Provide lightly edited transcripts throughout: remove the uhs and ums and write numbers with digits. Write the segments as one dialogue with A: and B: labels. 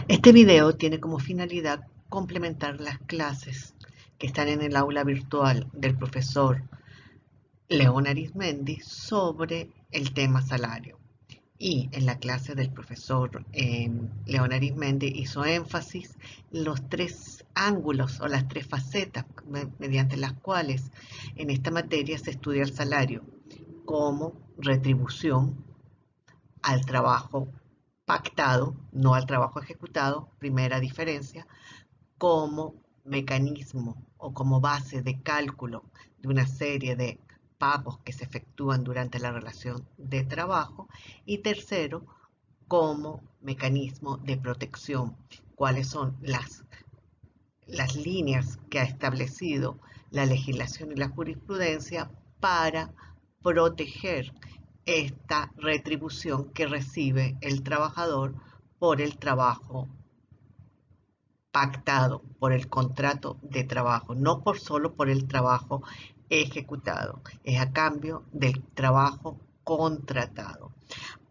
A: Este video tiene como finalidad complementar las clases que están en el aula virtual del profesor León Arizmendi sobre el tema salario. Y en la clase del profesor León Arizmendi hizo énfasis en los tres ángulos o las tres facetas mediante las cuales en esta materia se estudia el salario como retribución al trabajo pactado, no al trabajo ejecutado, primera diferencia, como mecanismo o como base de cálculo de una serie de pagos que se efectúan durante la relación de trabajo, y tercero, como mecanismo de protección, cuáles son las líneas que ha establecido la legislación y la jurisprudencia para proteger esta retribución que recibe el trabajador por el trabajo pactado, por el contrato de trabajo, no por solo por el trabajo ejecutado, es a cambio del trabajo contratado.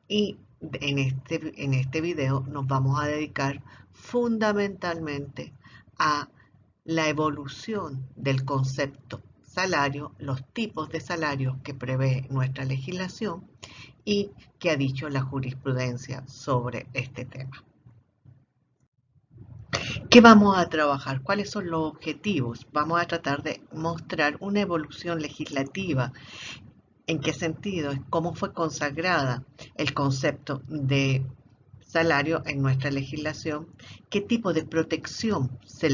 A: Y en este video nos vamos a dedicar fundamentalmente a la evolución del concepto salario, los tipos de salarios que prevé nuestra legislación y que ha dicho la jurisprudencia sobre este tema. ¿Qué vamos a trabajar? ¿Cuáles son los objetivos? Vamos a tratar de mostrar una evolución legislativa. ¿En qué sentido? ¿Cómo fue consagrada el concepto de salario en nuestra legislación? ¿Qué tipo de protección se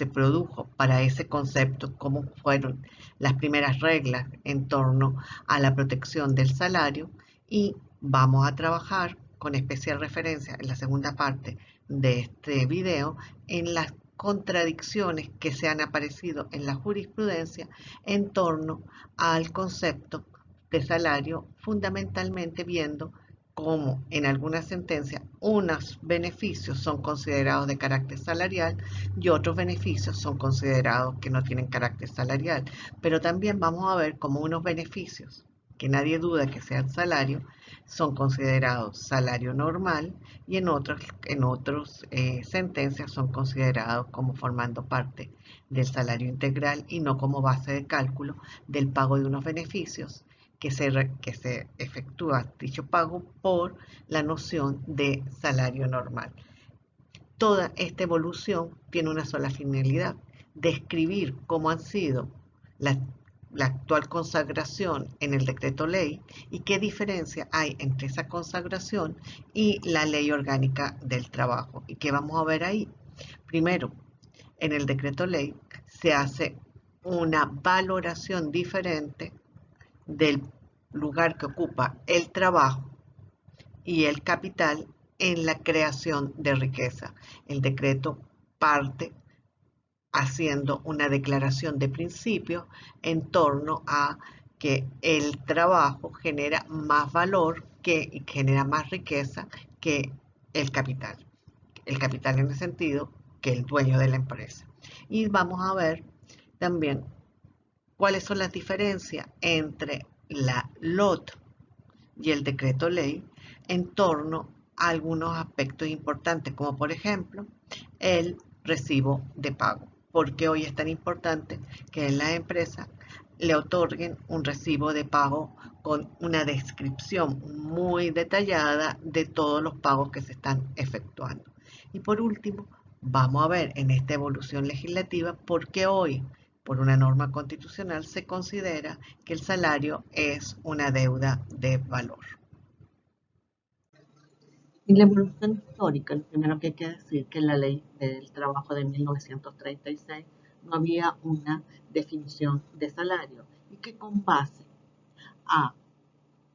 A: produjo para ese concepto? ¿Cómo fueron las primeras reglas en torno a la protección del salario? Y vamos a trabajar con especial referencia en la segunda parte de este video en las contradicciones que se han aparecido en la jurisprudencia en torno al concepto de salario, fundamentalmente viendo cómo en algunas sentencias unos beneficios son considerados de carácter salarial y otros beneficios son considerados que no tienen carácter salarial. Pero también vamos a ver cómo unos beneficios, que nadie duda que sean salario, son considerados salario normal y en otros sentencias son considerados como formando parte del salario integral y no como base de cálculo del pago de unos beneficios que se efectúa dicho pago por la noción de salario normal. Toda esta evolución tiene una sola finalidad: describir cómo han sido la, la actual consagración en el decreto ley y qué diferencia hay entre esa consagración y la ley orgánica del trabajo. ¿Y qué vamos a ver ahí? Primero, en el decreto ley se hace una valoración diferente del lugar que ocupa el trabajo y el capital en la creación de riqueza. El decreto parte haciendo una declaración de principio en torno a que el trabajo genera más valor y genera más riqueza que el capital. El capital en el sentido que el dueño de la empresa. Y vamos a ver también cuáles son las diferencias entre la LOT y el decreto ley en torno a algunos aspectos importantes, como por ejemplo el recibo de pago. ¿Por qué hoy es tan importante que en las empresas le otorguen un recibo de pago con una descripción muy detallada de todos los pagos que se están efectuando? Y por último, vamos a ver en esta evolución legislativa por qué hoy, por una norma constitucional, se considera que el salario es una deuda de valor.
B: En la evolución histórica, lo primero que hay que decir es que en la ley del trabajo de 1936 no había una definición de salario y que con base a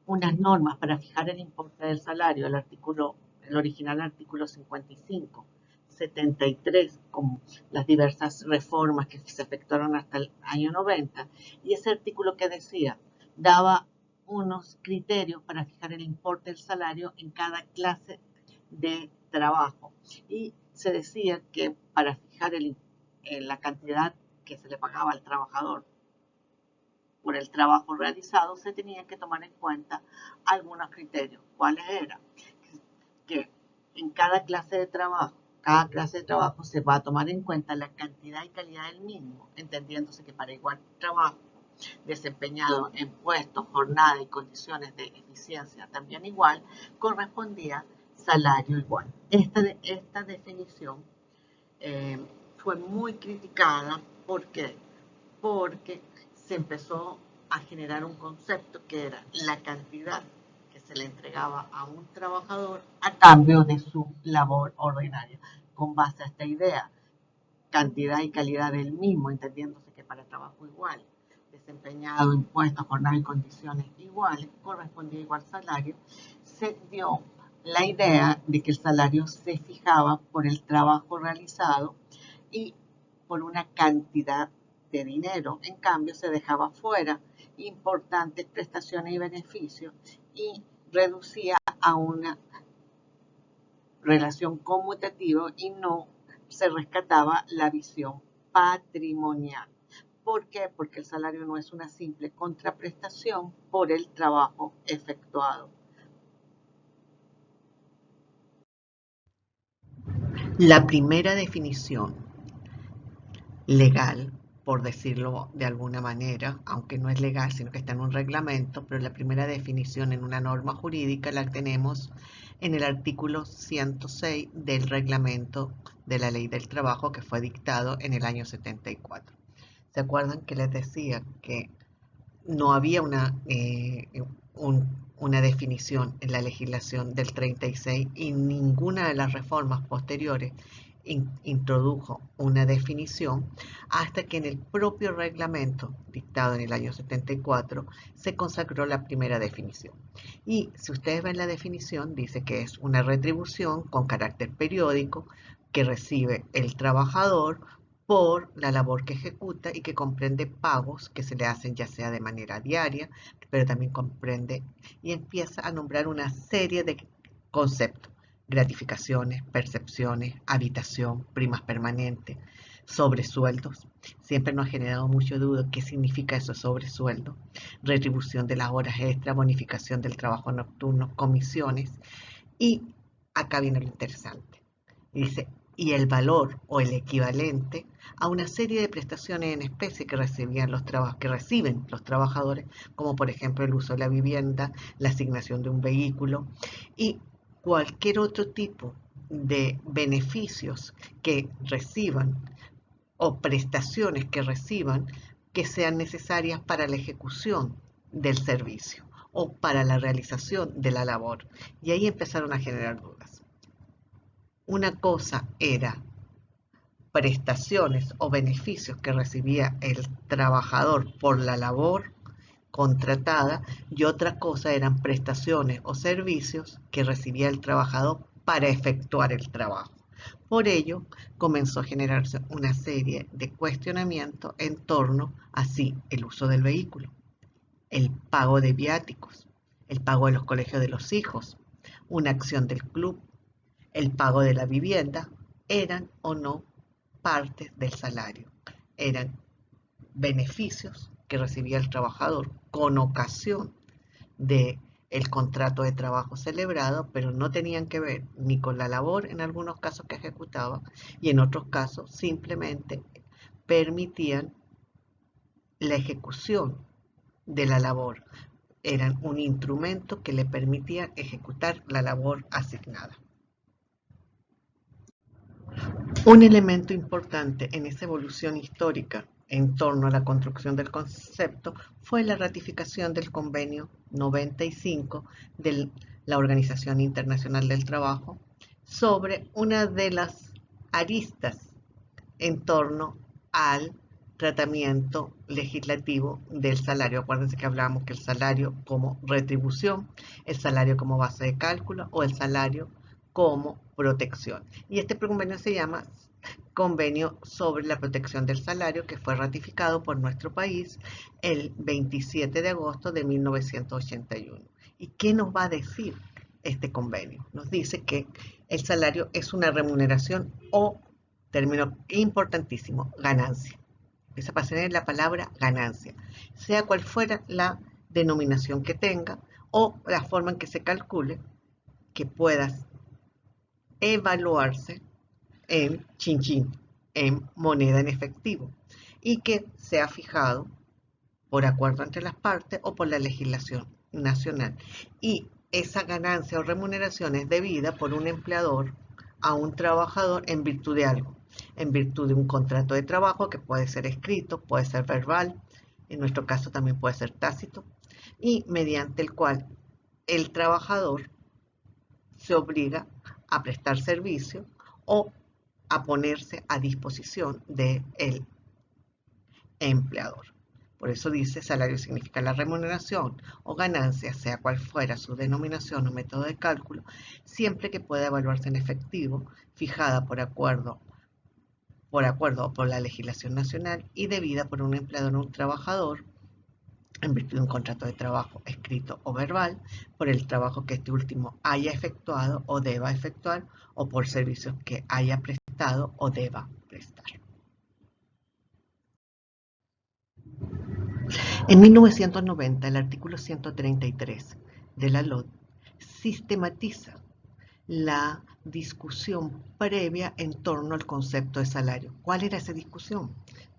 B: unas normas para fijar el importe del salario, el original artículo 55, 73, con las diversas reformas que se efectuaron hasta el año 90, y ese artículo que decía, daba unos criterios para fijar el importe del salario en cada clase de trabajo. Y se decía que para fijar la cantidad que se le pagaba al trabajador por el trabajo realizado, se tenían que tomar en cuenta algunos criterios. ¿Cuáles eran? Que en cada clase de trabajo cada clase de trabajo se va a tomar en cuenta la cantidad y calidad del mismo, entendiéndose que para igual trabajo desempeñado en puestos, jornada y condiciones de eficiencia también igual, correspondía salario igual. Esta definición fue muy criticada. ¿Por qué? Porque se empezó a generar un concepto que era la cantidad que se le entregaba a un trabajador a cambio de su labor ordinaria. Con base a esta idea, cantidad y calidad del mismo, entendiéndose que para trabajo igual, desempeñado en puestos, jornada y condiciones iguales, correspondía igual salario, se dio la idea de que el salario se fijaba por el trabajo realizado y por una cantidad de dinero. En cambio, se dejaba fuera importantes prestaciones y beneficios y reducía a una relación conmutativa y no se rescataba la visión patrimonial. ¿Por qué? Porque el salario no es una simple contraprestación por el trabajo efectuado.
A: La primera definición legal, por decirlo de alguna manera, aunque no es legal, sino que está en un reglamento, pero la primera definición en una norma jurídica la tenemos en el artículo 106 del reglamento de la Ley del Trabajo que fue dictado en el año 74. ¿Se acuerdan que les decía que no había una definición en la legislación del 36 y ninguna de las reformas posteriores introdujo una definición hasta que en el propio reglamento dictado en el año 74 se consagró la primera definición? Y si ustedes ven la definición, dice que es una retribución con carácter periódico que recibe el trabajador por la labor que ejecuta y que comprende pagos que se le hacen ya sea de manera diaria, pero también comprende y empieza a nombrar una serie de conceptos: gratificaciones, percepciones, habitación, primas permanentes, sobresueldos. Siempre nos ha generado mucho duda qué significa eso, sobresueldo, retribución de las horas extra, bonificación del trabajo nocturno, comisiones. Y acá viene lo interesante. Dice, y el valor o el equivalente a una serie de prestaciones en especie que reciben los trabajadores, como por ejemplo el uso de la vivienda, la asignación de un vehículo y cualquier otro tipo de beneficios que reciban o prestaciones que reciban que sean necesarias para la ejecución del servicio o para la realización de la labor. Y ahí empezaron a generar dudas. Una cosa era prestaciones o beneficios que recibía el trabajador por la labor contratada y otra cosa eran prestaciones o servicios que recibía el trabajador para efectuar el trabajo. Por ello, comenzó a generarse una serie de cuestionamientos en torno a el uso del vehículo, el pago de viáticos, el pago de los colegios de los hijos, una acción del club, el pago de la vivienda, eran o no parte del salario. Eran beneficios que recibía el trabajador con ocasión del contrato de trabajo celebrado, pero no tenían que ver ni con la labor en algunos casos que ejecutaba y en otros casos simplemente permitían la ejecución de la labor. Eran un instrumento que le permitía ejecutar la labor asignada. Un elemento importante en esa evolución histórica en torno a la construcción del concepto fue la ratificación del Convenio 95 de la Organización Internacional del Trabajo sobre una de las aristas en torno al tratamiento legislativo del salario. Acuérdense que hablábamos que el salario como retribución, el salario como base de cálculo o el salario como protección. Y este convenio se llama Convenio sobre la Protección del Salario, que fue ratificado por nuestro país el 27 de agosto de 1981. ¿Y qué nos va a decir este convenio? Nos dice que el salario es una remuneración o, término importantísimo, ganancia. Esa pasará en la palabra ganancia, sea cual fuera la denominación que tenga o la forma en que se calcule, que puedas evaluarse en chinchín, en moneda en efectivo, y que sea fijado por acuerdo entre las partes o por la legislación nacional. Y esa ganancia o remuneración es debida por un empleador a un trabajador en virtud de algo, en virtud de un contrato de trabajo que puede ser escrito, puede ser verbal, en nuestro caso también puede ser tácito, y mediante el cual el trabajador se obliga a prestar servicio o a ponerse a disposición del empleador. Por eso dice, salario significa la remuneración o ganancia, sea cual fuera su denominación o método de cálculo, siempre que pueda evaluarse en efectivo, fijada por acuerdo o por la legislación nacional y debida por un empleador o un trabajador en virtud de un contrato de trabajo escrito o verbal, por el trabajo que este último haya efectuado o deba efectuar, o por servicios que haya prestado o deba prestar. En 1990, el artículo 133 de la LOT sistematiza la discusión previa en torno al concepto de salario. ¿Cuál era esa discusión?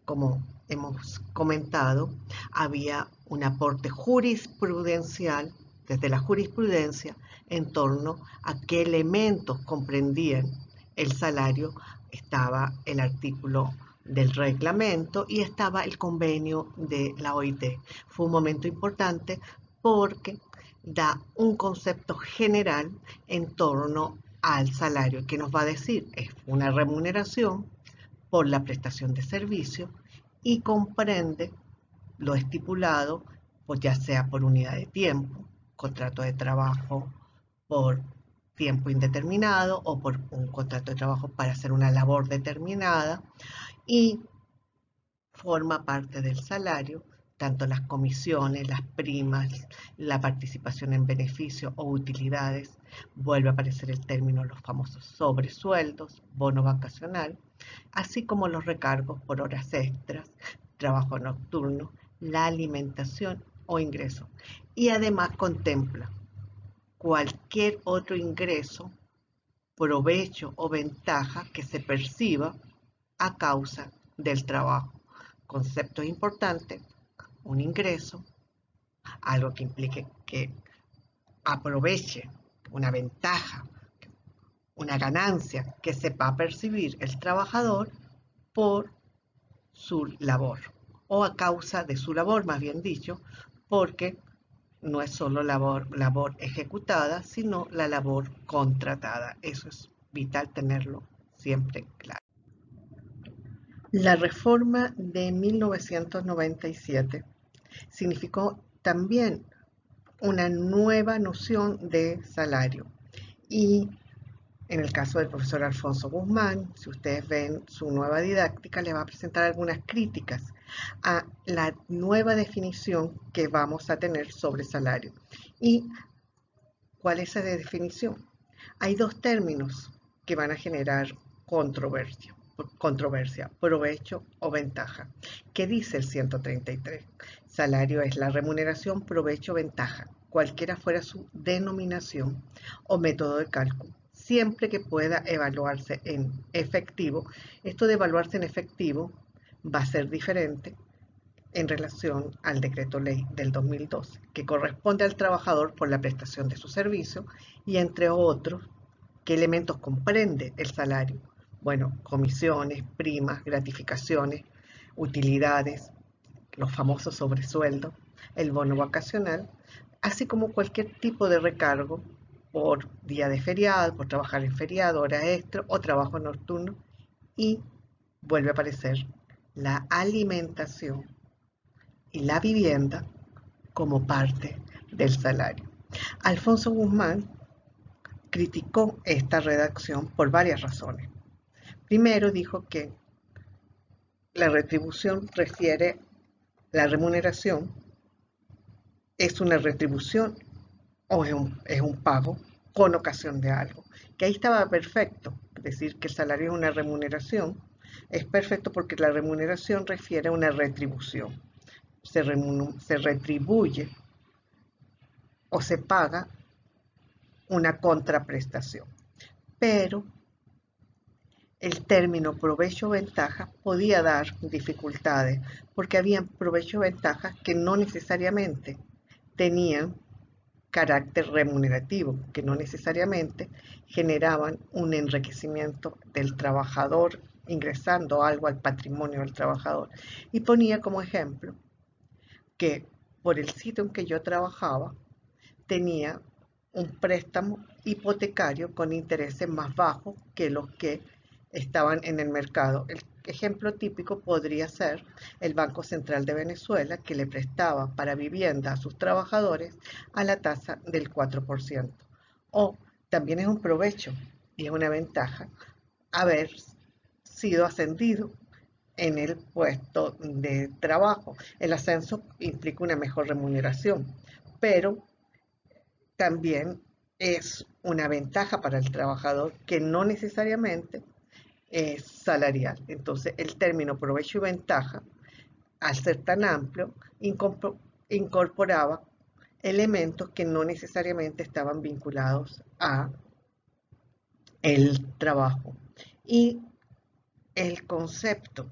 A: Como hemos comentado, había un aporte jurisprudencial desde la jurisprudencia en torno a qué elementos comprendían el salario. Estaba el artículo del reglamento y estaba el convenio de la OIT. Fue un momento importante porque da un concepto general en torno al salario, que nos va a decir es una remuneración por la prestación de servicio y comprende lo estipulado, pues ya sea por unidad de tiempo, contrato de trabajo por tiempo indeterminado o por un contrato de trabajo para hacer una labor determinada, y forma parte del salario tanto las comisiones, las primas, la participación en beneficios o utilidades. Vuelve a aparecer el término los famosos sobresueldos, bono vacacional, así como los recargos por horas extras, trabajo nocturno, la alimentación o ingreso. Y además contempla cualquier otro ingreso, provecho o ventaja que se perciba a causa del trabajo. Concepto importante: un ingreso, algo que implique que aproveche una ventaja, una ganancia que sepa percibir el trabajador por su labor o a causa de su labor, más bien dicho, porque no es solo labor ejecutada, sino la labor contratada. Eso es vital tenerlo siempre claro. La reforma de 1997 significó también una nueva noción de salario. Y en el caso del profesor Alfonso Guzmán, si ustedes ven su nueva didáctica, le va a presentar algunas críticas a la nueva definición que vamos a tener sobre salario. ¿Y cuál es esa definición? Hay dos términos que van a generar controversia, provecho o ventaja. ¿Qué dice el 133? Salario es la remuneración, provecho, ventaja, cualquiera fuera su denominación o método de cálculo, siempre que pueda evaluarse en efectivo. Esto de evaluarse en efectivo va a ser diferente en relación al decreto ley del 2012, que corresponde al trabajador por la prestación de su servicio y, entre otros, ¿qué elementos comprende el salario? Bueno, comisiones, primas, gratificaciones, utilidades, los famosos sobresueldos, el bono vacacional, así como cualquier tipo de recargo por día de feriado, por trabajar en feriado, hora extra o trabajo nocturno, y vuelve a aparecer la alimentación y la vivienda como parte del salario. Alfonso Guzmán criticó esta redacción por varias razones. Primero, dijo que la retribución la remuneración es una retribución o es un pago con ocasión de algo. Que ahí estaba perfecto, es decir, que el salario es una remuneración. Es perfecto porque la remuneración refiere a una retribución. Se retribuye o se paga una contraprestación. Pero el término provecho o ventaja podía dar dificultades, porque había provecho o ventajas que no necesariamente tenían carácter remunerativo, que no necesariamente generaban un enriquecimiento del trabajador ingresando algo al patrimonio del trabajador. Y ponía como ejemplo que por el sitio en que yo trabajaba tenía un préstamo hipotecario con intereses más bajos que los que estaban en el mercado. El ejemplo típico podría ser el Banco Central de Venezuela, que le prestaba para vivienda a sus trabajadores a la tasa del 4%. O también es un provecho y es una ventaja haber sido ascendido en el puesto de trabajo. El ascenso implica una mejor remuneración, pero también es una ventaja para el trabajador que no necesariamente es salarial. Entonces, el término provecho y ventaja, al ser tan amplio, incorporaba elementos que no necesariamente estaban vinculados a el trabajo. Y el concepto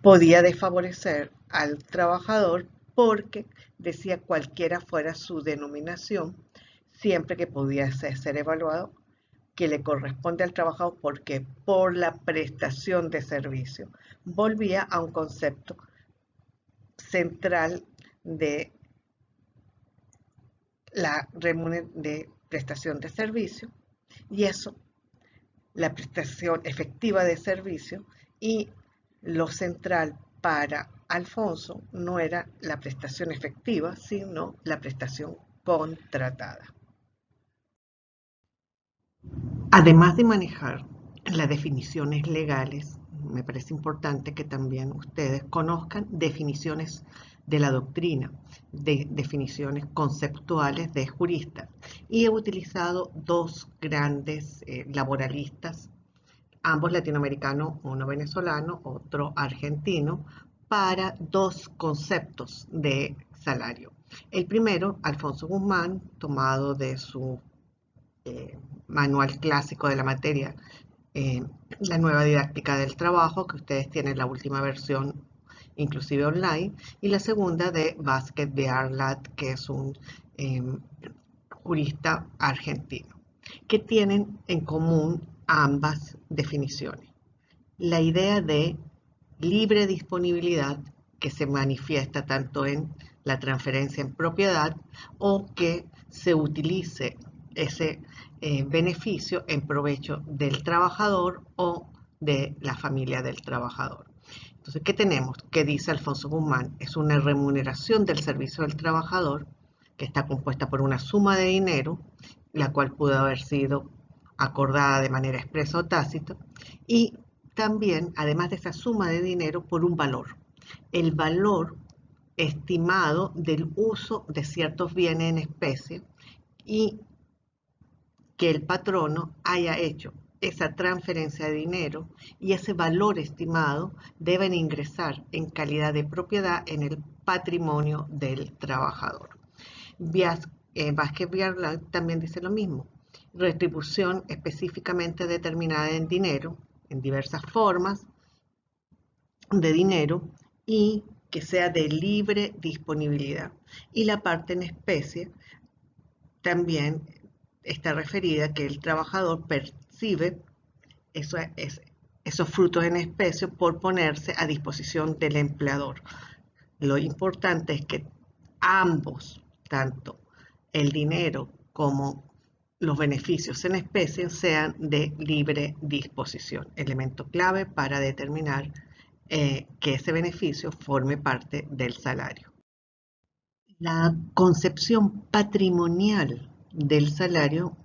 A: podía desfavorecer al trabajador porque decía cualquiera fuera su denominación, siempre que podía ser evaluado, que le corresponde al trabajador porque por la prestación de servicio. Volvía a un concepto central de la de prestación de servicio, y eso, la prestación efectiva de servicio, y lo central para Alfonso no era la prestación efectiva, sino la prestación contratada. Además de manejar las definiciones legales, me parece importante que también ustedes conozcan definiciones de la doctrina, de definiciones conceptuales de juristas. Y he utilizado dos grandes laboralistas, ambos latinoamericanos, uno venezolano, otro argentino, para dos conceptos de salario. El primero, Alfonso Guzmán, tomado de su manual clásico de la materia, eh, la nueva didáctica del trabajo, que ustedes tienen la última versión inclusive online, y la segunda de Vázquez de Arlat, que es un eh, jurista argentino, que tienen en común ambas definiciones. La idea de libre disponibilidad, que se manifiesta tanto en la transferencia en propiedad o que se utilice ese beneficio en provecho del trabajador o de la familia del trabajador. Entonces, ¿qué tenemos? ¿Qué dice Alfonso Guzmán? Es una remuneración del servicio del trabajador que está compuesta por una suma de dinero, la cual pudo haber sido acordada de manera expresa o tácita, y también, además de esa suma de dinero, por un valor. El valor estimado del uso de ciertos bienes en especie y que el patrono haya hecho esa transferencia de dinero, y ese valor estimado deben ingresar en calidad de propiedad en el patrimonio del trabajador. Vázquez Viarla también dice lo mismo: retribución específicamente determinada en dinero, en diversas formas de dinero, y que sea de libre disponibilidad. Y la parte en especie también está referida a que el trabajador percibe esos frutos en especie por ponerse a disposición del empleador. Lo importante es que ambos, tanto el dinero como los beneficios en especie, sean de libre disposición, elemento clave para determinar que ese beneficio forme parte del salario. La concepción patrimonial del salario,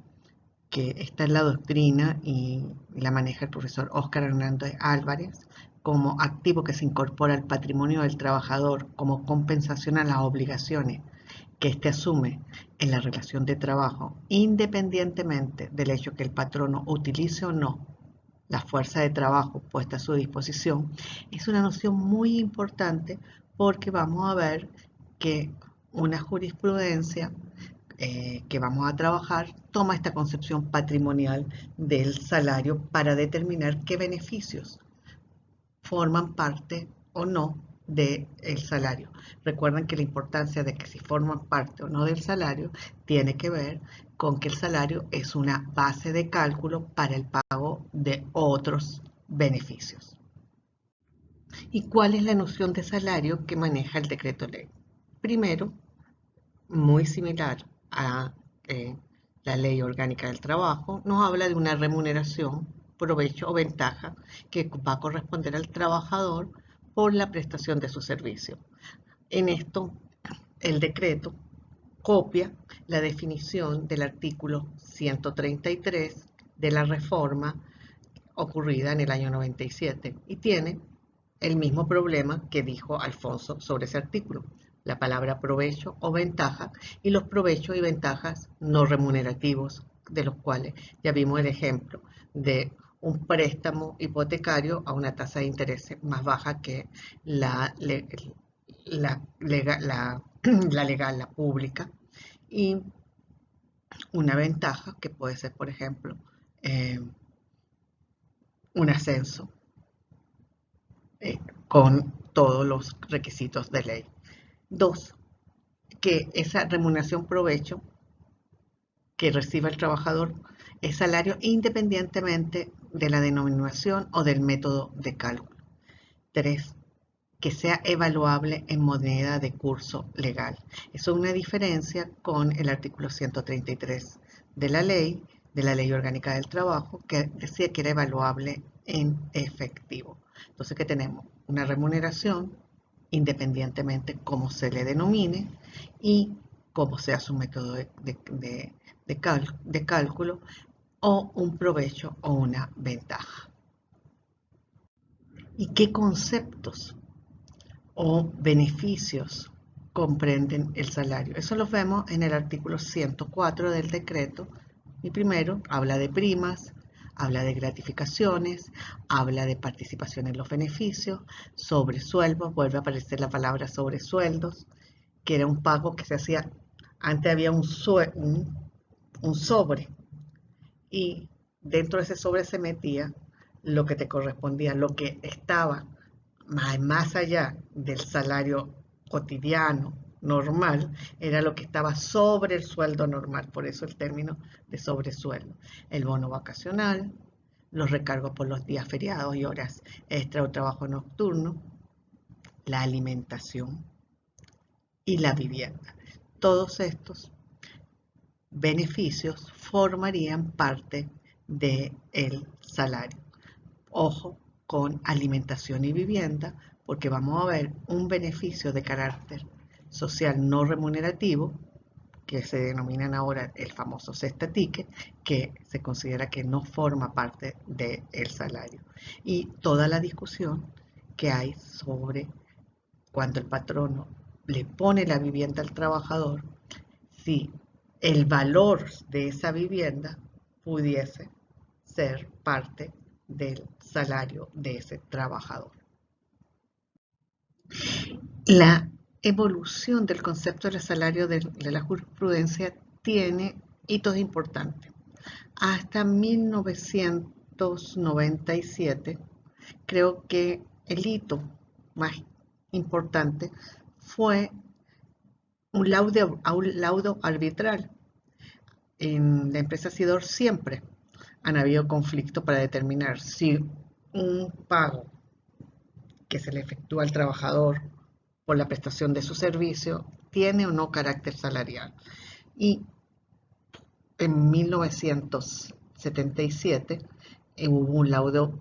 A: que está en la doctrina y la maneja el profesor Óscar Hernández Álvarez, como activo que se incorpora al patrimonio del trabajador como compensación a las obligaciones que éste asume en la relación de trabajo, independientemente del hecho que el patrono utilice o no la fuerza de trabajo puesta a su disposición, es una noción muy importante, porque vamos a ver que una jurisprudencia que vamos a trabajar toma esta concepción patrimonial del salario para determinar qué beneficios forman parte o no del salario. Recuerden que la importancia de que si forman parte o no del salario tiene que ver con que el salario es una base de cálculo para el pago de otros beneficios. ¿Y cuál es la noción de salario que maneja el decreto ley? Primero, muy similar a la Ley Orgánica del Trabajo, nos habla de una remuneración, provecho o ventaja que va a corresponder al trabajador por la prestación de su servicio. En esto, el decreto copia la definición del artículo 133 de la reforma ocurrida en el año 97 y tiene el mismo problema que dijo Alfonso sobre ese artículo, la palabra provecho o ventaja y los provechos y ventajas no remunerativos, de los cuales ya vimos el ejemplo de un préstamo hipotecario a una tasa de interés más baja que la legal, la pública, y una ventaja que puede ser, por ejemplo, un ascenso con todos los requisitos de ley. Dos, que esa remuneración provecho que reciba el trabajador es salario independientemente de la denominación o del método de cálculo. Tres, que sea evaluable en moneda de curso legal. Eso es una diferencia con el artículo 133 de la Ley Orgánica del Trabajo, que decía que era evaluable en efectivo. Entonces, ¿qué tenemos? Una remuneración independientemente cómo se le denomine y cómo sea su método de cálculo, o un provecho o una ventaja. ¿Y qué conceptos o beneficios comprenden el salario? Eso lo vemos en el artículo 104 del decreto. Y primero habla de primas, habla de gratificaciones, habla de participación en los beneficios, sobresueldos, vuelve a aparecer la palabra sobresueldos, que era un pago que se hacía, antes había un sobre, y dentro de ese sobre se metía lo que te correspondía, lo que estaba más allá del salario cotidiano normal, era lo que estaba sobre el sueldo normal, por eso el término de sobresueldo. El bono vacacional, los recargos por los días feriados y horas extra o trabajo nocturno, la alimentación y la vivienda. Todos estos beneficios formarían parte del salario. Ojo con alimentación y vivienda, porque vamos a ver un beneficio de carácter social no remunerativo, que se denominan ahora el famoso cesta ticket, que se considera que no forma parte del salario. Y toda la discusión que hay sobre cuando el patrono le pone la vivienda al trabajador, si el valor de esa vivienda pudiese ser parte del salario de ese trabajador. La evolución del concepto del salario de la jurisprudencia tiene hitos importantes. Hasta 1997, creo que el hito más importante fue un laudo arbitral. En la empresa Sidor siempre han habido conflictos para determinar si un pago que se le efectúa al trabajador por la prestación de su servicio tiene o no carácter salarial. Y en 1977 hubo un laudo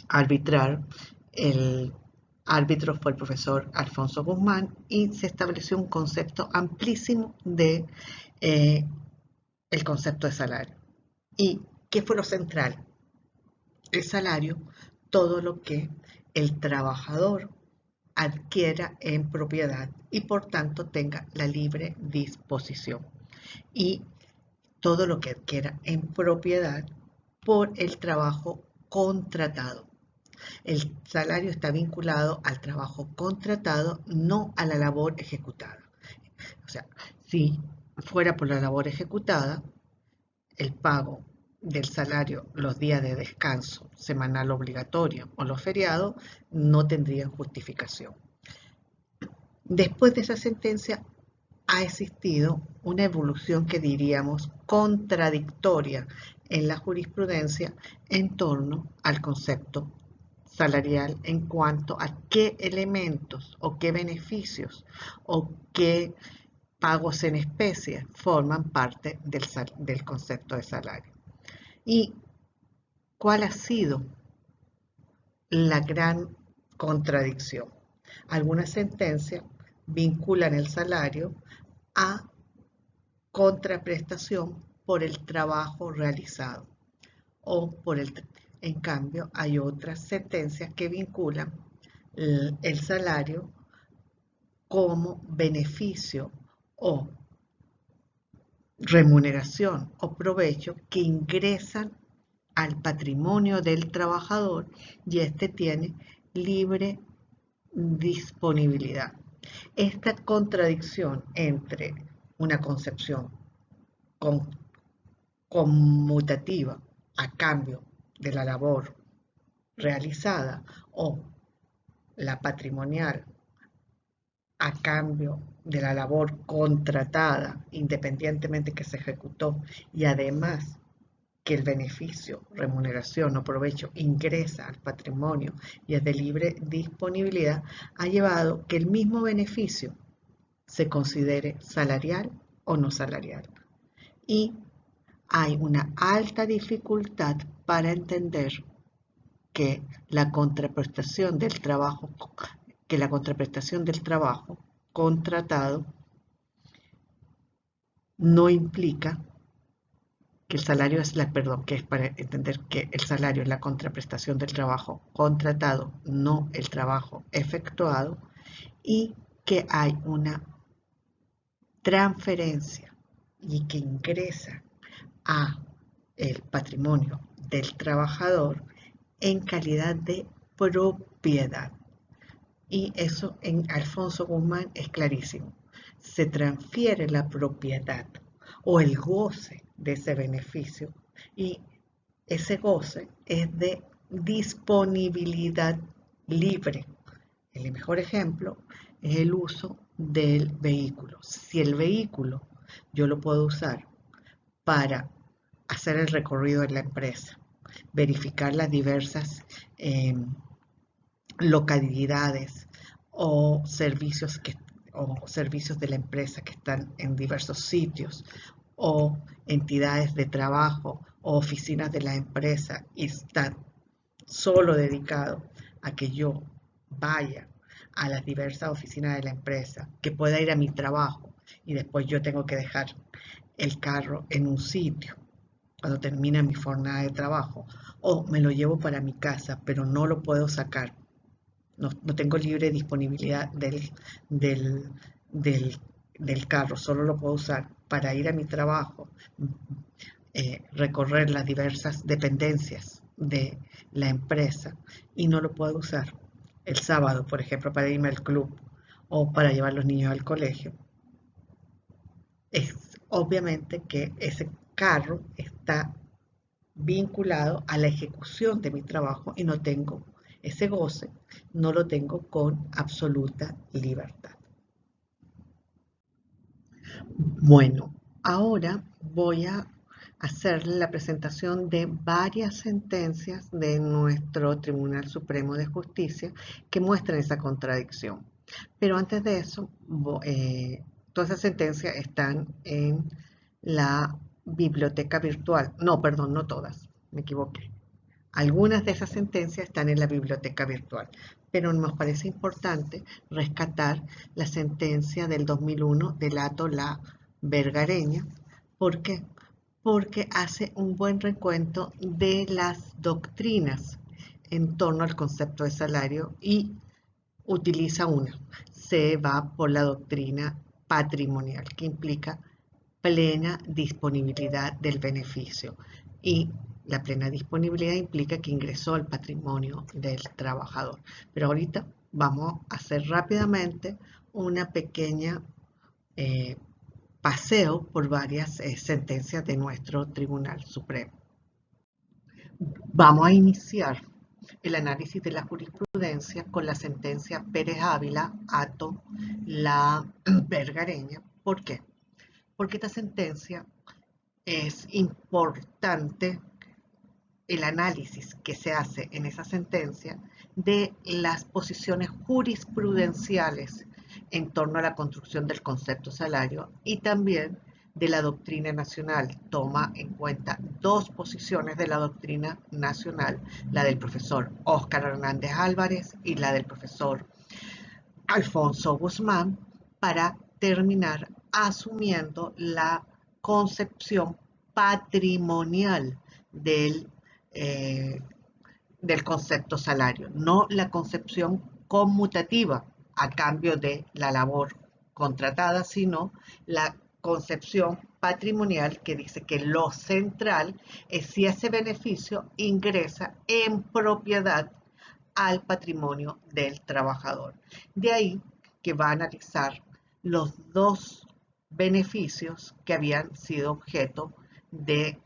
A: arbitral. El árbitro fue el profesor Alfonso Guzmán y se estableció un concepto amplísimo de el concepto de salario. ¿Y qué fue lo central? El salario, todo lo que el trabajador adquiera en propiedad y por tanto tenga la libre disposición, y todo lo que adquiera en propiedad por el trabajo contratado. El salario está vinculado al trabajo contratado, no a la labor ejecutada. O sea, Si fuera por la labor ejecutada, el pago del salario, los días de descanso semanal obligatorio o los feriados no tendrían justificación. Después de esa sentencia ha existido una evolución que diríamos contradictoria en la jurisprudencia en torno al concepto salarial en cuanto a qué elementos o qué beneficios o qué pagos en especie forman parte del concepto de salario. ¿Y cuál ha sido la gran contradicción? Algunas sentencias vinculan el salario a contraprestación por el trabajo realizado en cambio hay otras sentencias que vinculan el salario como beneficio o remuneración o provecho que ingresan al patrimonio del trabajador y éste tiene libre disponibilidad. Esta contradicción entre una concepción conmutativa a cambio de la labor realizada o la patrimonial a cambio de la labor contratada independientemente que se ejecutó y además que el beneficio, remuneración o provecho ingresa al patrimonio y es de libre disponibilidad, ha llevado que el mismo beneficio se considere salarial o no salarial. Y hay una alta dificultad para entender que la contraprestación del trabajo, contratado no implica que el salario que es para entender que el salario es la contraprestación del trabajo contratado, no el trabajo efectuado, y que hay una transferencia y que ingresa a el patrimonio del trabajador en calidad de propiedad. Y eso en Alfonso Guzmán es clarísimo. Se transfiere la propiedad o el goce de ese beneficio y ese goce es de disponibilidad libre. El mejor ejemplo es el uso del vehículo. Si el vehículo yo lo puedo usar para hacer el recorrido de la empresa, verificar las diversas localidades o servicios de la empresa que están en diversos sitios o entidades de trabajo o oficinas de la empresa y están solo dedicado a que yo vaya a las diversas oficinas de la empresa, que pueda ir a mi trabajo y después yo tengo que dejar el carro en un sitio cuando termine mi jornada de trabajo o me lo llevo para mi casa pero no lo puedo sacar, no tengo libre disponibilidad del carro, solo lo puedo usar para ir a mi trabajo, recorrer las diversas dependencias de la empresa y no lo puedo usar el sábado, por ejemplo, para irme al club o para llevar a los niños al colegio. Es obviamente que ese carro está vinculado a la ejecución de mi trabajo y no tengo ese goce, no lo tengo con absoluta libertad. Bueno, ahora voy a hacerle la presentación de varias sentencias de nuestro Tribunal Supremo de Justicia que muestran esa contradicción. Pero antes de eso, todas esas sentencias están en la biblioteca virtual. No, perdón, no todas, me equivoqué. Algunas de esas sentencias están en la biblioteca virtual, pero nos parece importante rescatar la sentencia del 2001 del Hato La Vergareña. ¿Por qué? Porque hace un buen recuento de las doctrinas en torno al concepto de salario y utiliza una. Se va por la doctrina patrimonial, que implica plena disponibilidad del beneficio. Y la plena disponibilidad implica que ingresó al patrimonio del trabajador. Pero ahorita vamos a hacer rápidamente una pequeña paseo por varias sentencias de nuestro Tribunal Supremo. Vamos a iniciar el análisis de la jurisprudencia con la sentencia Pérez Ávila, Hato, La Vergareña. ¿Por qué? Porque esta sentencia es importante el análisis que se hace en esa sentencia de las posiciones jurisprudenciales en torno a la construcción del concepto salario y también de la doctrina nacional. Toma en cuenta dos posiciones de la doctrina nacional, la del profesor Óscar Hernández Álvarez y la del profesor Alfonso Guzmán, para terminar asumiendo la concepción patrimonial del concepto salario, no la concepción conmutativa a cambio de la labor contratada, sino la concepción patrimonial que dice que lo central es si ese beneficio ingresa en propiedad al patrimonio del trabajador. De ahí que va a analizar los dos beneficios que habían sido objeto de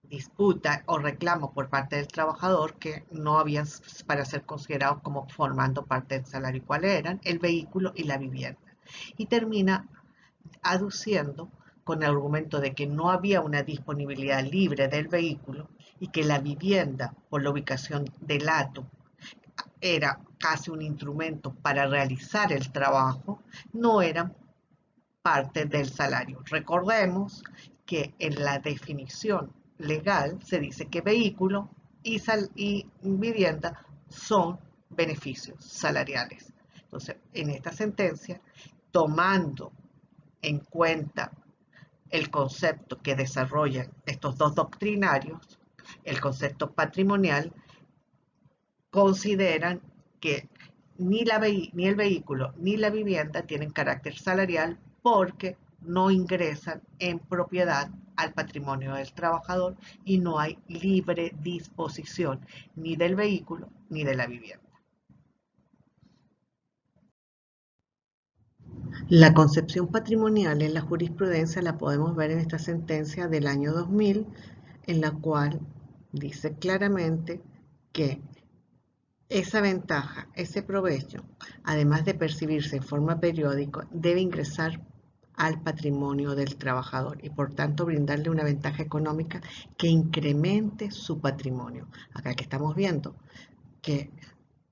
A: disputa o reclamo por parte del trabajador que no habían para ser considerados como formando parte del salario. ¿Cuáles eran? El vehículo y la vivienda. Y termina aduciendo con el argumento de que no había una disponibilidad libre del vehículo y que la vivienda, por la ubicación del hato, era casi un instrumento para realizar el trabajo, no eran parte del salario. Recordemos que en la definición legal se dice que vehículo y vivienda son beneficios salariales. Entonces, en esta sentencia, tomando en cuenta el concepto que desarrollan estos dos doctrinarios, el concepto patrimonial, consideran que ni el vehículo ni la vivienda tienen carácter salarial porque no ingresan en propiedad al patrimonio del trabajador y no hay libre disposición ni del vehículo ni de la vivienda. La concepción patrimonial en la jurisprudencia la podemos ver en esta sentencia del año 2000, en la cual dice claramente que esa ventaja, ese provecho, además de percibirse en forma periódica, debe ingresar al patrimonio del trabajador y por tanto brindarle una ventaja económica que incremente su patrimonio. Acá que estamos viendo que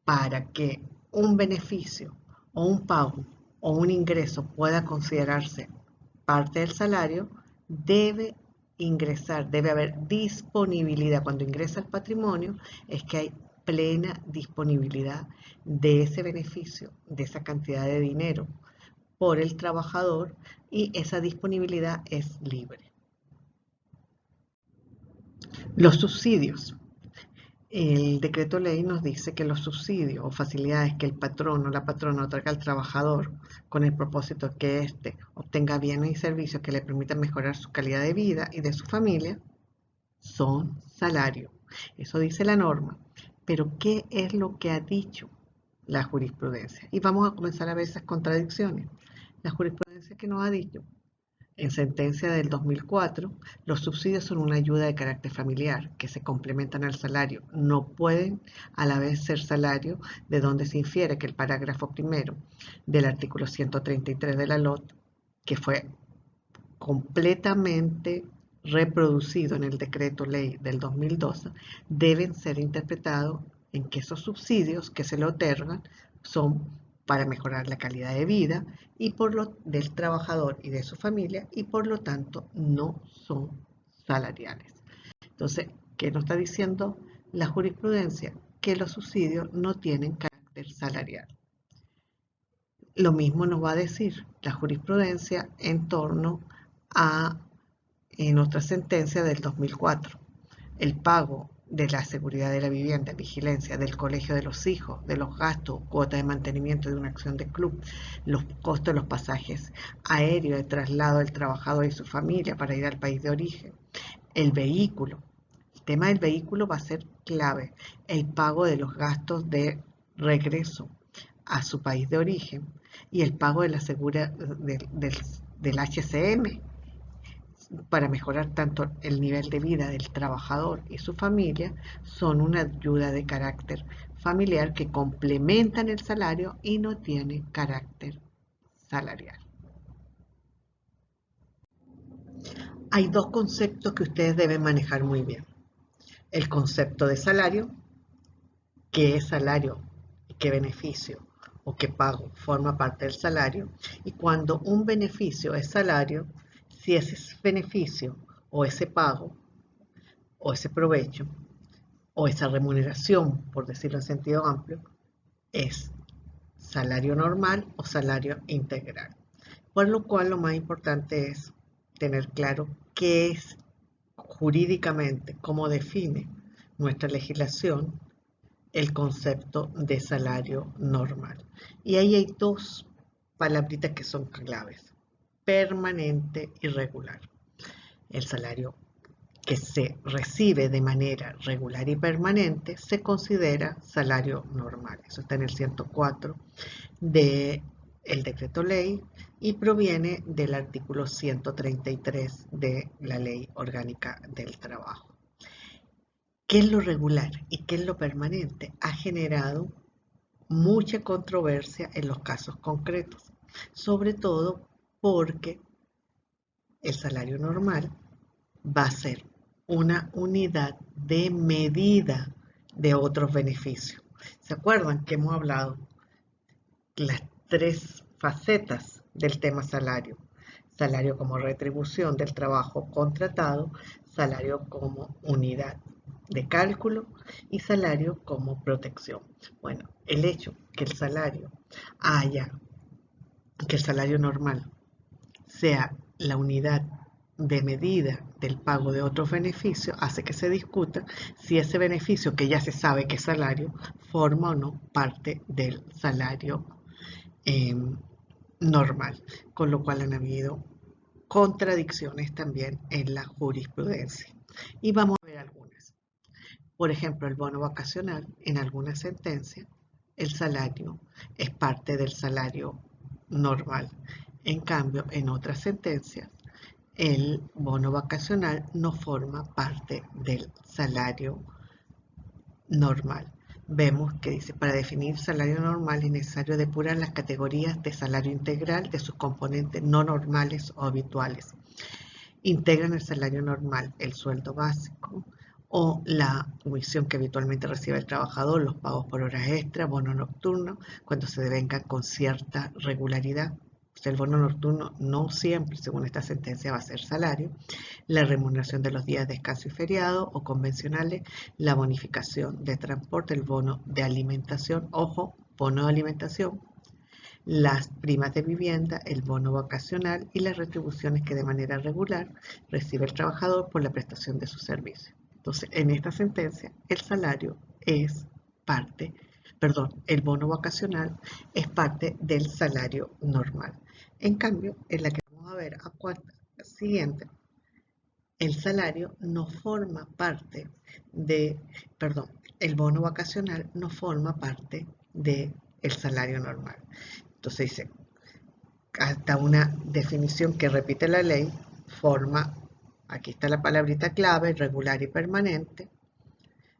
A: para que un beneficio o un pago o un ingreso pueda considerarse parte del salario, debe ingresar, debe haber disponibilidad. Cuando ingresa al patrimonio es que hay plena disponibilidad de ese beneficio, de esa cantidad de dinero por el trabajador y esa disponibilidad es libre. Los subsidios. El decreto ley nos dice que los subsidios o facilidades que el patrón o la patrona otorga al trabajador con el propósito de que éste obtenga bienes y servicios que le permitan mejorar su calidad de vida y de su familia son salario. Eso dice la norma. Pero ¿qué es lo que ha dicho la jurisprudencia? Y vamos a comenzar a ver esas contradicciones. La jurisprudencia que nos ha dicho en sentencia del 2004, los subsidios son una ayuda de carácter familiar que se complementan al salario. No pueden a la vez ser salario, de donde se infiere que el parágrafo primero del artículo 133 de la LOT, que fue completamente reproducido en el decreto ley del 2012, deben ser interpretados en que esos subsidios que se le otorgan son para mejorar la calidad de vida y del trabajador y de su familia y por lo tanto no son salariales. Entonces, ¿qué nos está diciendo la jurisprudencia? Que los subsidios no tienen carácter salarial. Lo mismo nos va a decir la jurisprudencia en torno a otra sentencia del 2004. El pago de la seguridad de la vivienda, vigilancia del colegio de los hijos, de los gastos, cuota de mantenimiento de una acción de club, los costos de los pasajes aéreos de traslado del trabajador y su familia para ir al país de origen, el vehículo. El tema del vehículo va a ser clave. El pago de los gastos de regreso a su país de origen y el pago de la del HCM para mejorar tanto el nivel de vida del trabajador y su familia son una ayuda de carácter familiar que complementan el salario y no tienen carácter salarial. Hay dos conceptos que ustedes deben manejar muy bien. El concepto de salario, qué es salario, qué beneficio o qué pago forma parte del salario, y cuando un beneficio es salario, si ese beneficio o ese pago o ese provecho o esa remuneración, por decirlo en sentido amplio, es salario normal o salario integral. Por lo cual lo más importante es tener claro qué es jurídicamente, cómo define nuestra legislación el concepto de salario normal. Y ahí hay dos palabritas que son claves: permanente y regular. El salario que se recibe de manera regular y permanente se considera salario normal. Eso está en el 104 del decreto ley y proviene del artículo 133 de la Ley Orgánica del Trabajo. ¿Qué es lo regular y qué es lo permanente? Ha generado mucha controversia en los casos concretos, sobre todo porque el salario normal va a ser una unidad de medida de otros beneficios. ¿Se acuerdan que hemos hablado las tres facetas del tema salario? Salario como retribución del trabajo contratado, salario como unidad de cálculo y salario como protección. Bueno, el hecho que el salario que el salario normal sea la unidad de medida del pago de otros beneficios hace que se discuta si ese beneficio, que ya se sabe que es salario, forma o no parte del salario normal, con lo cual han habido contradicciones también en la jurisprudencia. Y vamos a ver algunas. Por ejemplo, el bono vacacional, en algunas sentencias, el salario es parte del salario normal. En cambio, en otras sentencias, el bono vacacional no forma parte del salario normal. Vemos que dice, para definir salario normal es necesario depurar las categorías de salario integral de sus componentes no normales o habituales. Integran el salario normal el sueldo básico o la comisión que habitualmente recibe el trabajador, los pagos por horas extra, bono nocturno, cuando se devenga con cierta regularidad. El bono nocturno no siempre, según esta sentencia, va a ser salario. La remuneración de los días de descanso y feriado o convencionales, la bonificación de transporte, el bono de alimentación, ojo, bono de alimentación, las primas de vivienda, el bono vacacional y las retribuciones que de manera regular recibe el trabajador por la prestación de su servicio. Entonces, en esta sentencia, el salario es parte, el bono vacacional es parte del salario normal. En cambio, en la que vamos a ver a cuarta siguiente, el salario no forma parte el bono vacacional no forma parte del salario normal. Entonces dice, hasta una definición que repite la ley, aquí está la palabrita clave, regular y permanente,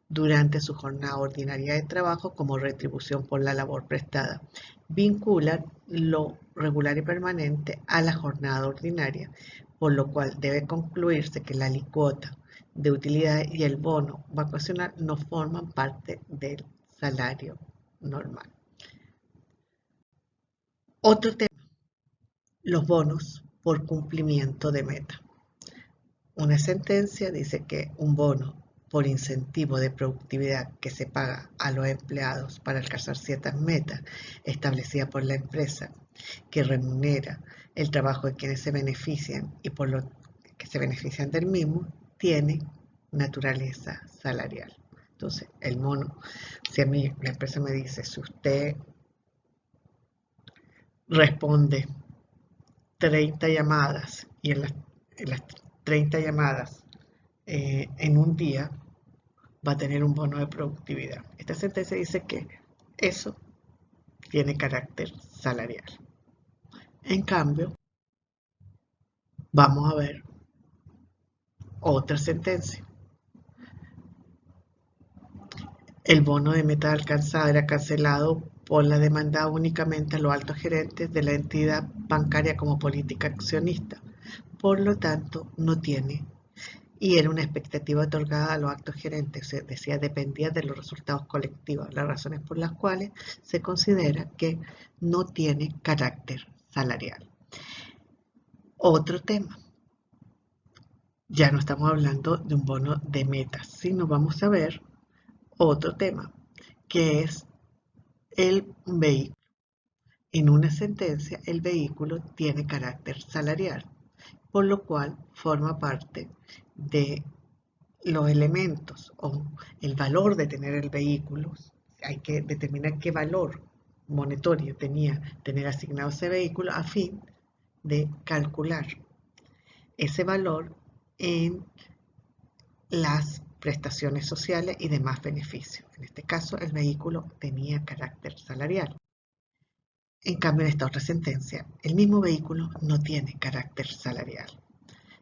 A: durante su jornada ordinaria de trabajo como retribución por la labor prestada. Vincula lo regular y permanente a la jornada ordinaria, por lo cual debe concluirse que la alicuota de utilidad y el bono vacacional no forman parte del salario normal. Otro tema, los bonos por cumplimiento de meta. Una sentencia dice que un bono por incentivo de productividad que se paga a los empleados para alcanzar ciertas metas establecidas por la empresa que remunera el trabajo de quienes se benefician y por lo que se benefician del mismo, tiene naturaleza salarial. Entonces, el bono, si a mí la empresa me dice, si usted responde 30 llamadas y en las 30 llamadas en un día va a tener un bono de productividad. Esta sentencia dice que eso tiene carácter salarial. En cambio, Vamos a ver otra sentencia. El bono de meta alcanzada era cancelado por la demanda únicamente a los altos gerentes de la entidad bancaria como política accionista. Por lo tanto, no tiene, y era una expectativa otorgada a los altos gerentes, se decía, dependía de los resultados colectivos, las razones por las cuales se considera que no tiene carácter salarial. Otro tema, ya no estamos hablando de un bono de metas, sino vamos a ver otro tema, que es el vehículo. En una sentencia, el vehículo tiene carácter salarial, por lo cual forma parte de los elementos o el valor de tener el vehículo. Hay que determinar qué valor monetario tenía tener asignado ese vehículo a fin de calcular ese valor en las prestaciones sociales y demás beneficios. En este caso, el vehículo tenía carácter salarial. En cambio, en esta otra sentencia, el mismo vehículo no tiene carácter salarial.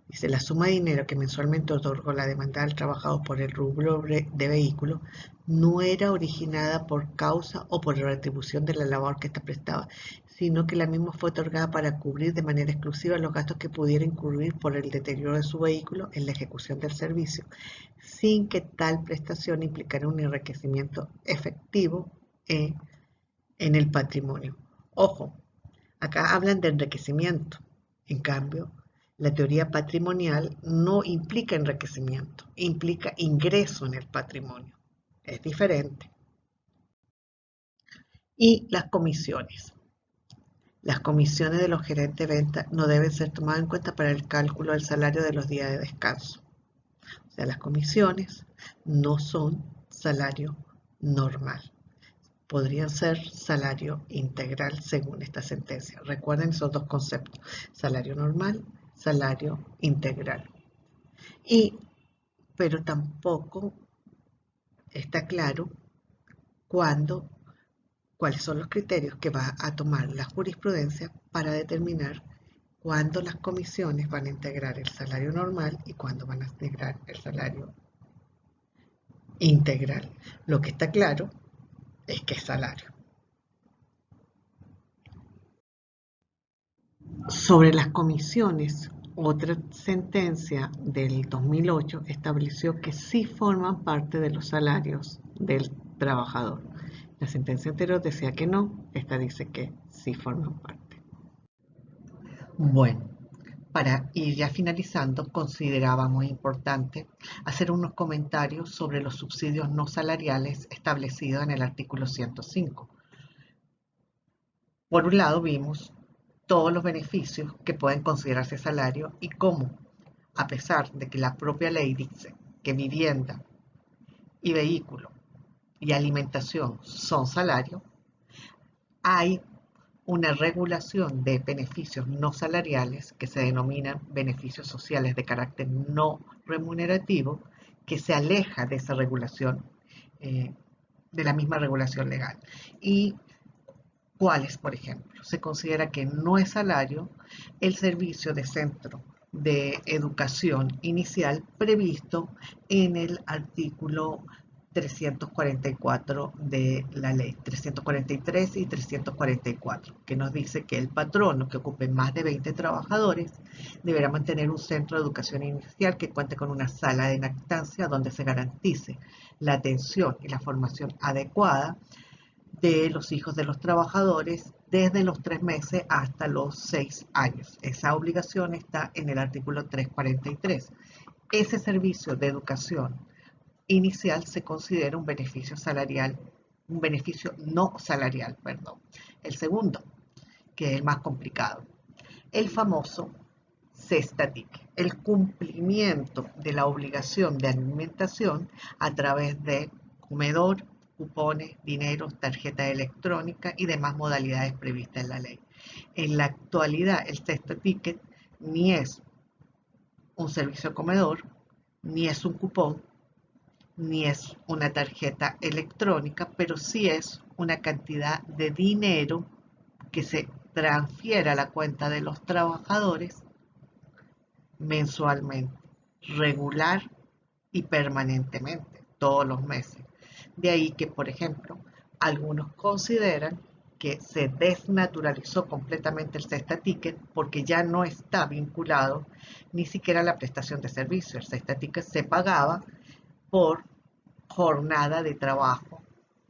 A: Dice, la suma de dinero que mensualmente otorgó la demandada al trabajador por el rubro de vehículo no era originada por causa o por retribución de la labor que ésta prestaba, sino que la misma fue otorgada para cubrir de manera exclusiva los gastos que pudiera incurrir por el deterioro de su vehículo en la ejecución del servicio, sin que tal prestación implicara un enriquecimiento efectivo en el patrimonio. Ojo, acá hablan de enriquecimiento. En cambio, la teoría patrimonial no implica enriquecimiento, implica ingreso en el patrimonio. Es diferente. Y las comisiones. Las comisiones de los gerentes de venta no deben ser tomadas en cuenta para el cálculo del salario de los días de descanso. O sea, las comisiones no son salario normal. Podrían ser salario integral según esta sentencia. Recuerden esos dos conceptos, salario normal, salario integral. Pero tampoco está claro cuáles son los criterios que va a tomar la jurisprudencia para determinar cuándo las comisiones van a integrar el salario normal y cuándo van a integrar el salario integral. Lo que está claro es que es salario. Sobre las comisiones, otra sentencia del 2008 estableció que sí forman parte de los salarios del trabajador. La sentencia anterior decía que no, esta dice que sí forman parte. Bueno, para ir ya finalizando, considerábamos importante hacer unos comentarios sobre los subsidios no salariales establecidos en el artículo 105. Por un lado, vimos todos los beneficios que pueden considerarse salario y cómo, a pesar de que la propia ley dice que vivienda y vehículo y alimentación son salarios, hay una regulación de beneficios no salariales que se denominan beneficios sociales de carácter no remunerativo, que se aleja de esa regulación, de la misma regulación legal. Y ¿cuáles, por ejemplo? Se considera que no es salario el servicio de centro de educación inicial previsto en el artículo 344 de la ley, 343 y 344, que nos dice que el patrono que ocupe más de 20 trabajadores deberá mantener un centro de educación inicial que cuente con una sala de lactancia donde se garantice la atención y la formación adecuada de los hijos de los trabajadores desde los 3 meses hasta los 6 años. Esa obligación está en el artículo 343. Ese servicio de educación inicial se considera un beneficio salarial, un beneficio no salarial, perdón. El segundo, que es el más complicado, el famoso CESTATIC, el cumplimiento de la obligación de alimentación a través de comedor, cupones, dinero, tarjeta electrónica y demás modalidades previstas en la ley. En la actualidad, el CESTATIC ni es un servicio de comedor, ni es un cupón, ni es una tarjeta electrónica, pero sí es una cantidad de dinero que se transfiere a la cuenta de los trabajadores mensualmente, regular y permanentemente, todos los meses. De ahí que, por ejemplo, algunos consideran que se desnaturalizó completamente el Cesta Ticket porque ya no está vinculado ni siquiera a la prestación de servicios. El Cesta Ticket se pagaba por jornada de trabajo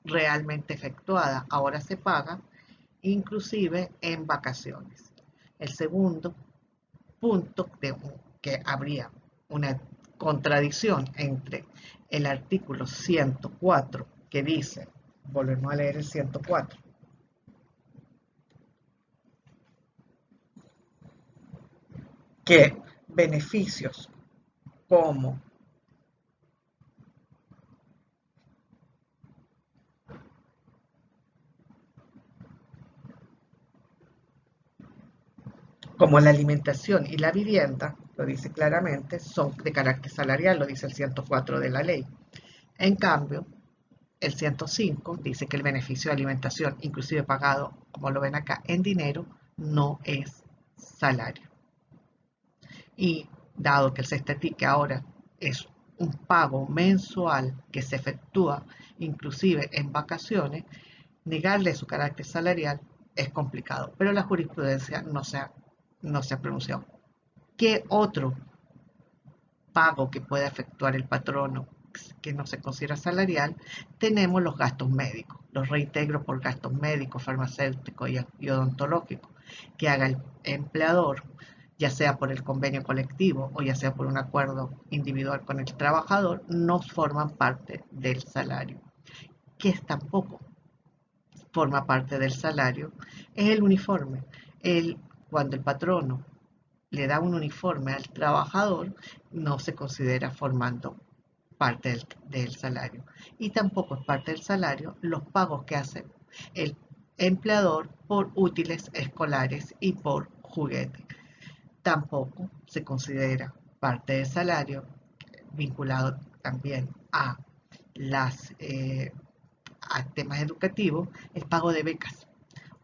A: realmente efectuada. Ahora se paga inclusive en vacaciones. El segundo punto de que habría una contradicción entre el artículo 104 que dice, volvemos a leer el 104, que beneficios como la alimentación y la vivienda, lo dice claramente, son de carácter salarial, lo dice el 104 de la ley. En cambio, el 105 dice que el beneficio de alimentación, inclusive pagado, como lo ven acá, en dinero, no es salario. Y dado que el Cestatique ahora es un pago mensual que se efectúa inclusive en vacaciones, negarle su carácter salarial es complicado, pero la jurisprudencia no se ha pronunciado. ¿Qué otro pago que puede efectuar el patrono que no se considera salarial? Tenemos los gastos médicos, los reintegros por gastos médicos, farmacéuticos y odontológicos que haga el empleador, ya sea por el convenio colectivo o ya sea por un acuerdo individual con el trabajador, no forman parte del salario. Que tampoco forma parte del salario es el uniforme. Cuando el patrono le da un uniforme al trabajador, no se considera formando parte del salario. Y tampoco es parte del salario los pagos que hace el empleador por útiles escolares y por juguetes. Tampoco se considera parte del salario vinculado también a temas educativos, el pago de becas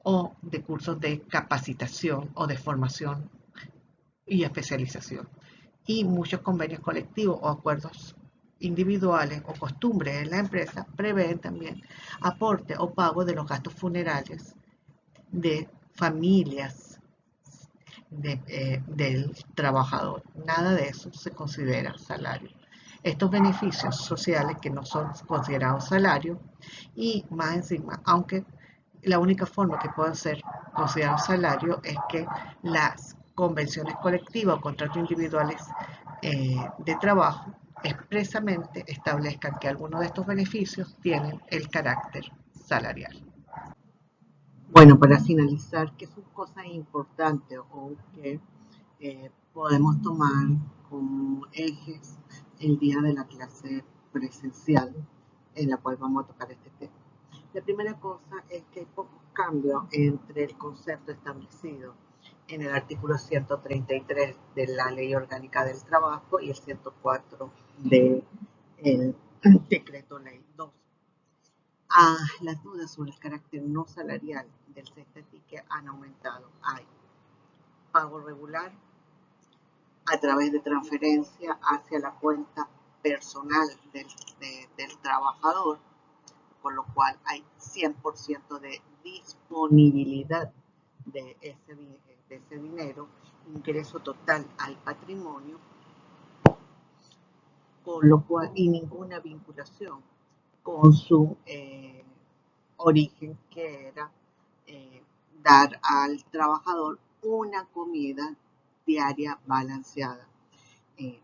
A: o de cursos de capacitación o de formación y especialización. Y muchos convenios colectivos o acuerdos individuales o costumbres en la empresa prevén también aporte o pago de los gastos funerales de familias del trabajador. Nada de eso se considera salario. Estos beneficios sociales que no son considerados salario y más encima, aunque la única forma que puedan ser considerados salario es que las convenciones colectivas o contratos individuales de trabajo expresamente establezcan que algunos de estos beneficios tienen el carácter salarial.
B: Bueno, para finalizar, ¿qué son cosas importantes o que podemos tomar como ejes el día de la clase presencial en la cual vamos a tocar este tema? La primera cosa es que hay pocos cambios entre el concepto establecido en el artículo 133 de la Ley Orgánica del Trabajo y el 104 del Decreto Ley 2. Las dudas sobre el carácter no salarial del Cestatique han aumentado. Hay pago regular a través de transferencia hacia la cuenta personal del trabajador, con lo cual hay 100% de disponibilidad de ese dinero, ingreso total al patrimonio, con lo cual y ninguna vinculación con su origen, que era dar al trabajador una comida diaria balanceada.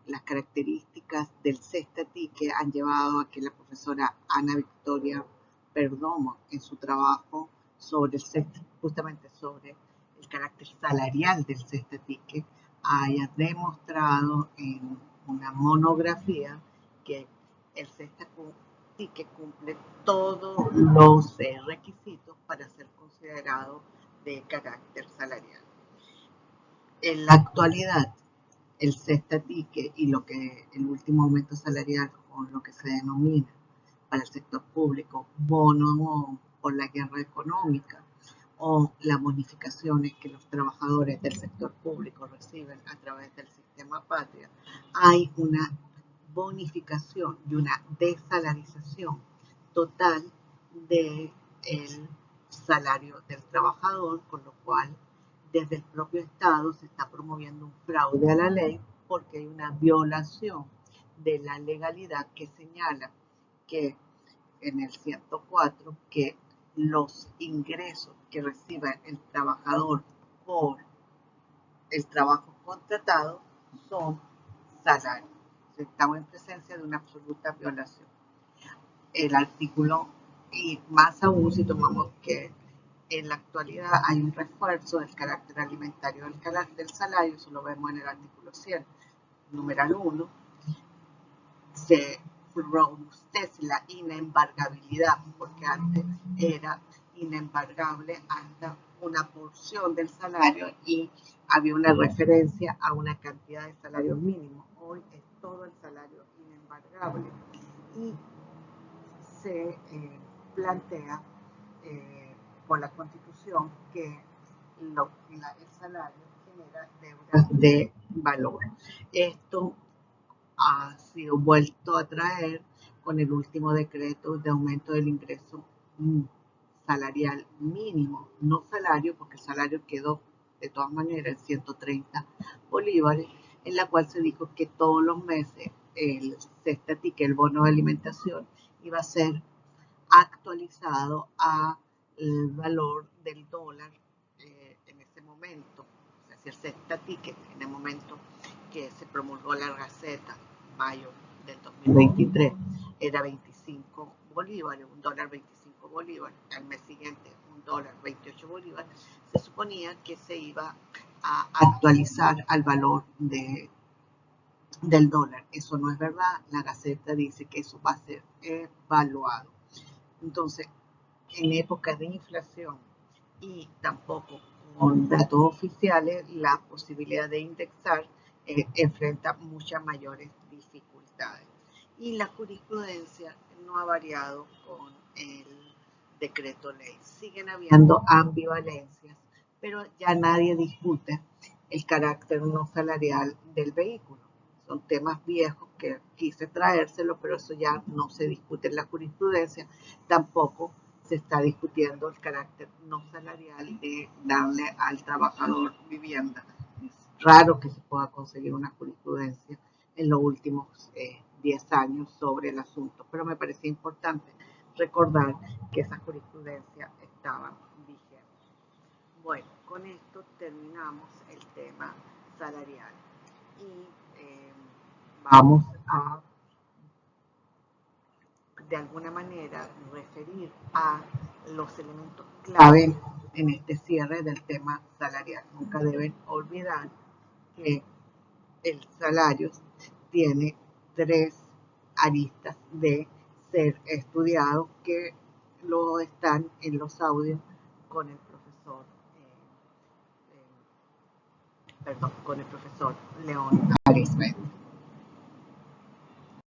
B: Las características del Cestatique han llevado a que la profesora Ana Victoria Perdomo, en su trabajo sobre justamente sobre el carácter salarial del Cestatique, haya demostrado en una monografía que el Cestatique cumple todos los requisitos para ser considerado de carácter salarial. En la actualidad, el Cestatique y lo que el último aumento salarial, o lo que se denomina para el sector público bono por la guerra económica, o las bonificaciones que los trabajadores del sector público reciben a través del sistema sistema patria, hay una bonificación y una desalarización total del salario del trabajador, con lo cual desde el propio Estado se está promoviendo un fraude a la ley porque hay una violación de la legalidad que señala que en el 104 que los ingresos que recibe el trabajador por el trabajo contratado son salarios. Estamos en presencia de una absoluta violación. El artículo, y más aún si tomamos que en la actualidad hay un refuerzo del carácter alimentario del salario, eso lo vemos en el artículo 100, numeral 1, se robustece la inembargabilidad, porque antes era inembargable hasta una porción del salario y había una referencia a una cantidad de salario mínimo. Hoy es todo el salario inembargable y se plantea por la Constitución que el salario genera deuda de valor. Esto ha sido vuelto a traer con el último decreto de aumento del ingreso salarial mínimo, no salario, porque el salario quedó de todas maneras en 130 bolívares, en la cual se dijo que todos los meses se estatique el bono de alimentación iba a ser actualizado al valor del dólar en ese momento. O sea, si el estatique en el momento que se promulgó la Gaceta, mayo del 2023, era 25 bolívares, un dólar 25 bolívares, al mes siguiente un dólar 28 bolívares, se suponía que se iba a actualizar al valor del dólar. Eso no es verdad, la Gaceta dice que eso va a ser evaluado. Entonces, en épocas de inflación y tampoco con datos oficiales, la posibilidad de indexar enfrenta muchas mayores dificultades. Y la jurisprudencia no ha variado con el decreto ley. Siguen habiendo ambivalencias, pero ya nadie discute el carácter no salarial del vehículo. Son temas viejos que quise traérselo, pero eso ya no se discute en la jurisprudencia. Tampoco se está discutiendo el carácter no salarial de darle al trabajador vivienda. Es raro que se pueda conseguir una jurisprudencia en los últimos 10 años sobre el asunto, pero me parecía importante recordar que esa jurisprudencia estaba vigente. Bueno, con esto terminamos el tema salarial y vamos a de alguna manera referir a los elementos clave en este cierre del tema salarial. Nunca deben olvidar que el salario tiene 3 aristas de ser estudiado que lo están en los audios con el profesor, con el profesor León Arismendi.